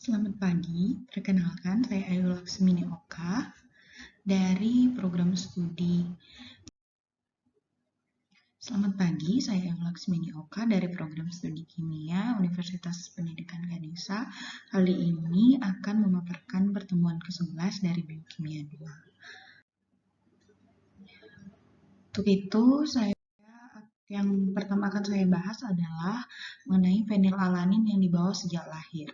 Selamat pagi, perkenalkan saya Ayu Laksmini Oka dari program studi. Selamat pagi, saya Ayu Laksmini Oka dari program studi Kimia Universitas Pendidikan Ganesha. Kali ini akan memaparkan pertemuan ke-11 dari Biokimia 2. Untuk itu, yang pertama akan saya bahas adalah mengenai fenilalanin yang dibawa sejak lahir.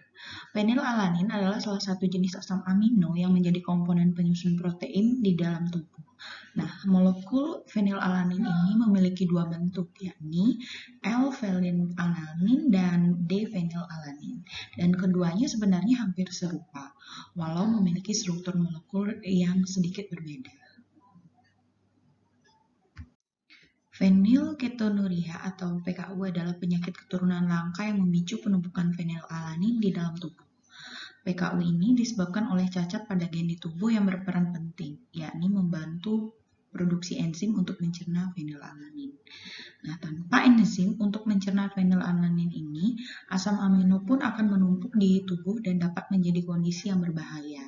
Fenilalanin adalah salah satu jenis asam amino yang menjadi komponen penyusun protein di dalam tubuh. Nah, molekul fenilalanin ini memiliki dua bentuk, yakni L-fenilalanin dan D-fenilalanin. Dan keduanya sebenarnya hampir serupa, walau memiliki struktur molekul yang sedikit berbeda. Fenilketonuria atau PKU adalah penyakit keturunan langka yang memicu penumpukan fenilalanin di dalam tubuh. PKU ini disebabkan oleh cacat pada gen di tubuh yang berperan penting, yakni membantu produksi enzim untuk mencerna fenilalanin. Nah, tanpa enzim untuk mencerna fenilalanin ini, asam amino pun akan menumpuk di tubuh dan dapat menjadi kondisi yang berbahaya.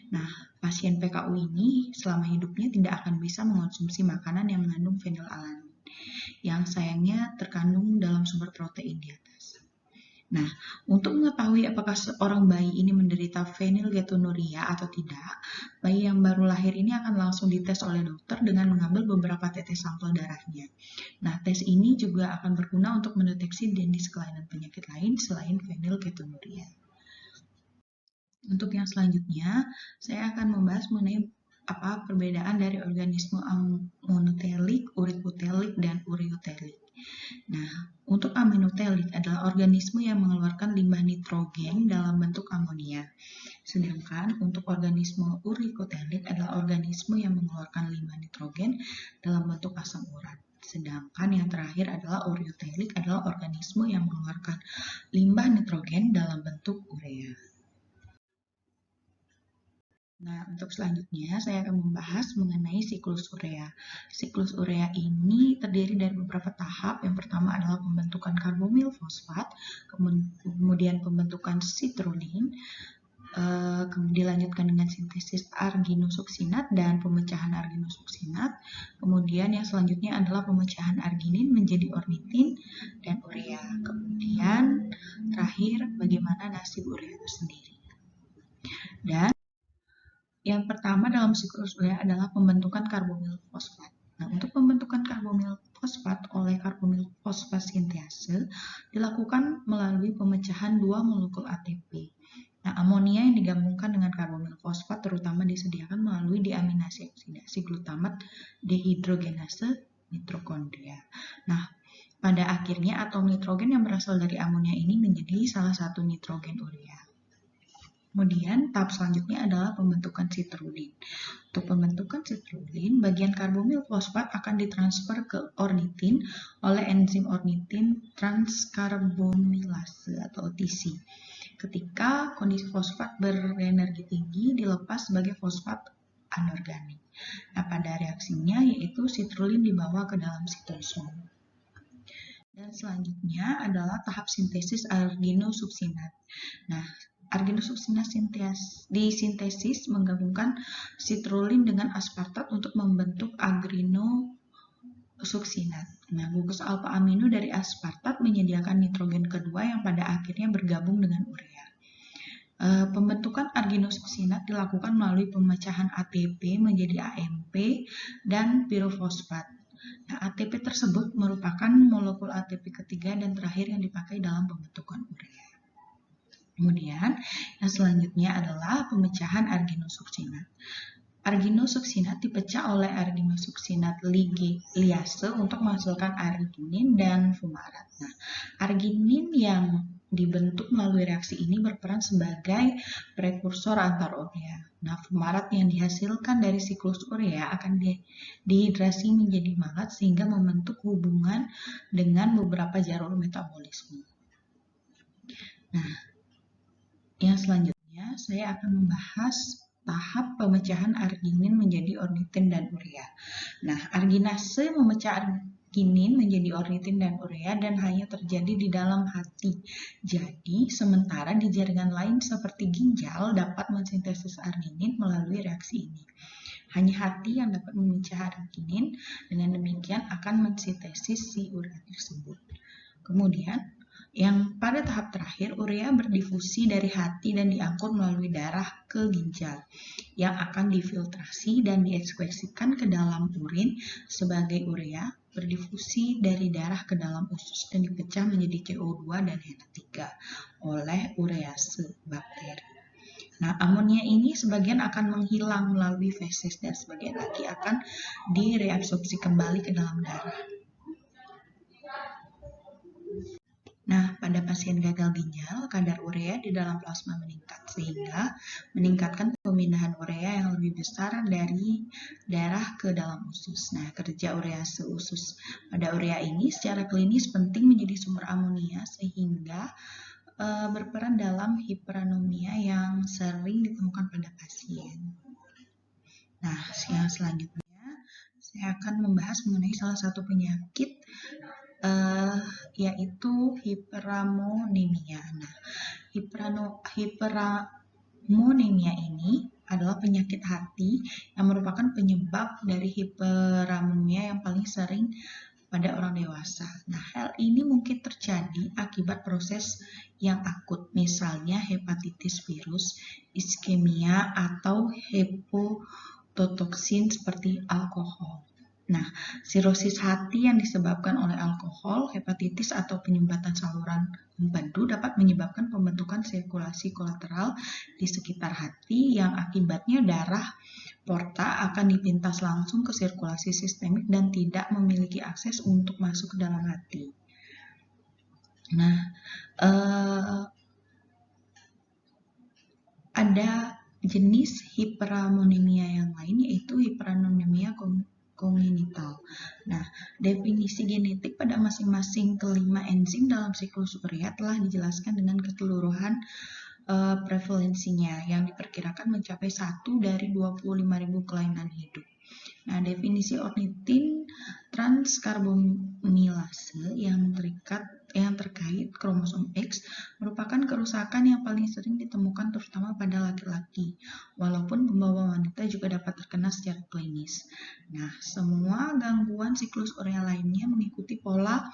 Nah, pasien PKU ini selama hidupnya tidak akan bisa mengonsumsi makanan yang mengandung fenilalanin, yang sayangnya terkandung dalam sumber protein di atas. Nah, untuk mengetahui apakah seorang bayi ini menderita fenilketonuria atau tidak, bayi yang baru lahir ini akan langsung dites oleh dokter dengan mengambil beberapa tetes sampel darahnya. Nah, tes ini juga akan berguna untuk mendeteksi jenis kelainan penyakit lain selain fenilketonuria. Untuk yang selanjutnya, saya akan membahas mengenai apa perbedaan dari organisme amonotelik, urikutelik, dan uriutelik. Nah, untuk aminotelik adalah organisme yang mengeluarkan limbah nitrogen dalam bentuk amonia. Sedangkan untuk organisme urikotelik adalah organisme yang mengeluarkan limbah nitrogen dalam bentuk asam urat. Sedangkan yang terakhir adalah uriutelik adalah organisme yang mengeluarkan limbah nitrogen dalam bentuk urea. Nah, untuk selanjutnya saya akan membahas mengenai siklus urea. Siklus urea ini terdiri dari beberapa tahap. Yang pertama adalah pembentukan karbomil fosfat, kemudian pembentukan sitrulin, kemudian dilanjutkan dengan sintesis arginosuksinat dan pemecahan arginosuksinat. Kemudian yang selanjutnya adalah pemecahan arginin menjadi ornitin dan urea. Kemudian terakhir bagaimana nasib urea itu sendiri. Dan yang pertama dalam siklus urea adalah pembentukan karbomil fosfat. Nah, untuk pembentukan karbomil fosfat oleh karbomil fosfat sintase dilakukan melalui pemecahan dua molekul ATP. Nah, amonia yang digabungkan dengan karbomil fosfat terutama disediakan melalui deaminasi oksidasi glutamat dehidrogenase mitokondria. Nah, pada akhirnya atom nitrogen yang berasal dari amonia ini menjadi salah satu nitrogen urea. Kemudian tahap selanjutnya adalah pembentukan sitrulin. Untuk pembentukan sitrulin, bagian karbomil fosfat akan ditransfer ke ornitin oleh enzim ornitin transkarbomilase atau OTC. Ketika kondisi fosfat berenergi tinggi dilepas sebagai fosfat anorganik. Nah, pada reaksinya yaitu sitrulin dibawa ke dalam sitosom. Dan selanjutnya adalah tahap sintesis arginosuksinat. Nah, arginosuksinat disintesis menggabungkan sitrulin dengan aspartat untuk membentuk agrinosuksinat. Nah, gugus alfa amino dari aspartat menyediakan nitrogen kedua yang pada akhirnya bergabung dengan urea. Pembentukan arginosuksinat dilakukan melalui pemecahan ATP menjadi AMP dan pirofosfat. Nah, ATP tersebut merupakan molekul ATP ketiga dan terakhir yang dipakai dalam pembentukan urea. Kemudian, yang selanjutnya adalah pemecahan arginosuksinat. Arginosuksinat dipecah oleh arginosuksinat ligase untuk menghasilkan arginin dan fumarat. Nah, arginin yang dibentuk melalui reaksi ini berperan sebagai prekursor antar urea. Nah, fumarat yang dihasilkan dari siklus urea akan dihidrasi menjadi malat sehingga membentuk hubungan dengan beberapa jalur metabolisme. Nah, yang selanjutnya saya akan membahas tahap pemecahan arginin menjadi ornitin dan urea. Nah, arginase memecah kinin menjadi ornitin dan urea dan hanya terjadi di dalam hati. Jadi, sementara di jaringan lain seperti ginjal dapat mensintesis arginin melalui reaksi ini. Hanya hati yang dapat memecah arginin, dengan demikian akan mensintesis si urea tersebut. Kemudian, yang pada tahap terakhir, urea berdifusi dari hati dan diangkut melalui darah ke ginjal, yang akan difiltrasi dan diekskresikan ke dalam urin sebagai urea, berdifusi dari darah ke dalam usus dan dipecah menjadi CO2 dan NH3 oleh urease bakteri. Nah, amonia ini sebagian akan menghilang melalui feses dan sebagian lagi akan direabsorpsi kembali ke dalam darah. Nah, pada pasien gagal ginjal, kadar urea di dalam plasma meningkat sehingga meningkatkan pemindahan urea yang lebih besar dari darah ke dalam usus. Nah, kerja urease usus pada urea ini secara klinis penting menjadi sumber amonia sehingga berperan dalam hiperanemia yang sering ditemukan pada pasien. Nah, yang selanjutnya saya akan membahas mengenai salah satu penyakit yaitu hiperamonemia. Nah, hiperamonemia ini adalah penyakit hati yang merupakan penyebab dari hiperanemia yang paling sering pada orang dewasa. Nah, hal ini mungkin terjadi akibat proses yang akut, misalnya hepatitis virus, iskemia, atau hepatotoksin seperti alkohol. Nah, sirosis hati yang disebabkan oleh alkohol, hepatitis, atau penyumbatan saluran empedu dapat menyebabkan pembentukan sirkulasi kolateral di sekitar hati yang akibatnya darah porta akan dipintas langsung ke sirkulasi sistemik dan tidak memiliki akses untuk masuk ke dalam hati. Nah, ada jenis hiperamonemia yang lain yaitu hiperamonemia kongenital. Nah, definisi genetik pada masing-masing kelima enzim dalam siklus urea telah dijelaskan dengan keseluruhan prevalensinya yang diperkirakan mencapai 1 dari 25.000 kelainan hidup. Nah, definisi ornitin transkarbonilase yang terkait kromosom X merupakan kerusakan yang paling sering ditemukan terutama pada laki-laki, walaupun pembawa wanita juga dapat terkena secara klinis. Nah, semua gangguan siklus urea lainnya mengikuti pola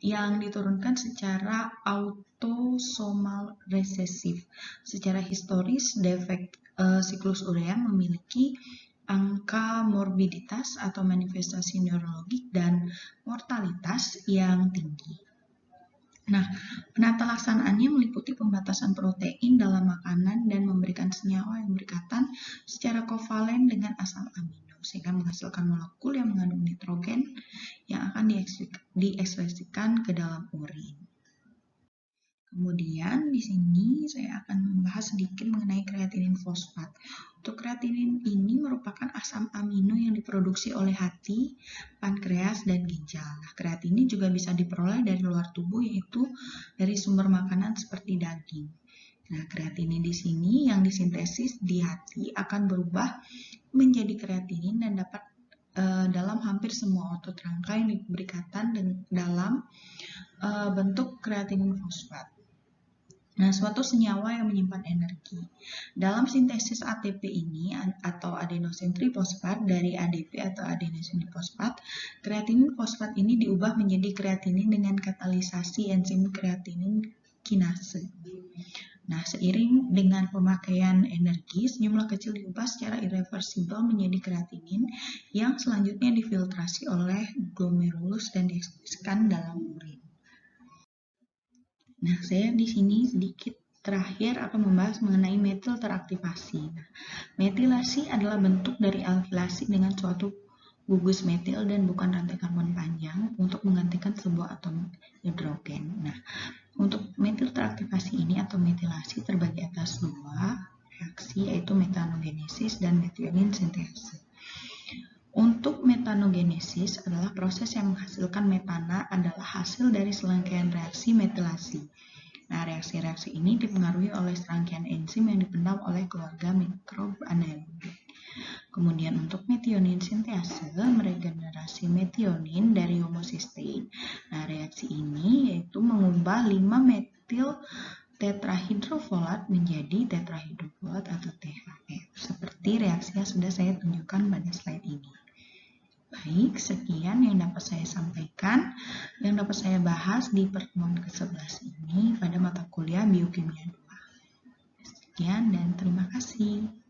yang diturunkan secara autosomal resesif. Secara historis, defek siklus urea memiliki angka morbiditas atau manifestasi neurologik dan mortalitas yang tinggi. Nah, penata laksanaannya meliputi pembatasan protein dalam makanan dan memberikan senyawa yang berikatan secara kovalen dengan asam amino, sehingga menghasilkan molekul yang mengandung nitrogen yang akan diekspresikan ke dalam urin. Kemudian di sini saya akan membahas sedikit mengenai kreatinin fosfat. Untuk kreatinin ini merupakan asam amino yang diproduksi oleh hati, pankreas, dan ginjal. Nah, kreatinin juga bisa diperoleh dari luar tubuh yaitu dari sumber makanan seperti daging. Nah, kreatinin di sini yang disintesis di hati akan berubah menjadi kreatinin dan dapat dalam hampir semua otot rangka yang berikatan dalam bentuk kreatinin fosfat. Nah, suatu senyawa yang menyimpan energi. Dalam sintesis ATP ini atau adenosin trifosfat dari ADP atau adenosin difosfat, kreatinin fosfat ini diubah menjadi kreatinin dengan katalisasi enzim kreatinin kinase. Nah, seiring dengan pemakaian energi, sejumlah kecil diubah secara irreversibel menjadi kreatinin yang selanjutnya difiltrasi oleh glomerulus dan diekspresikan dalam urin. Nah, saya di sini sedikit terakhir akan membahas mengenai metil teraktivasi. Nah, metilasi adalah bentuk dari alkilasi dengan suatu gugus metil dan bukan rantai karbon panjang untuk menggantikan sebuah atom hidrogen. Nah, untuk metil teraktivasi ini atau metilasi terbagi atas dua reaksi yaitu metanogenesis dan metionin sintese. Untuk metanogenesis adalah proses yang menghasilkan metana adalah hasil dari serangkaian reaksi metilasi. Nah, reaksi-reaksi ini dipengaruhi oleh serangkaian enzim yang dipendam oleh keluarga mikrob anaerobik. Kemudian untuk metionin sintase, meregenerasi metionin dari homocysteine. Nah, reaksi ini yaitu mengubah 5-metil tetrahidrofolat menjadi tetrahidrofolat atau THF, seperti reaksi yang sudah saya tunjukkan pada slide ini. Baik, sekian yang dapat saya sampaikan, yang dapat saya bahas di pertemuan ke-11 ini pada mata kuliah Biokimia 2. Sekian dan terima kasih.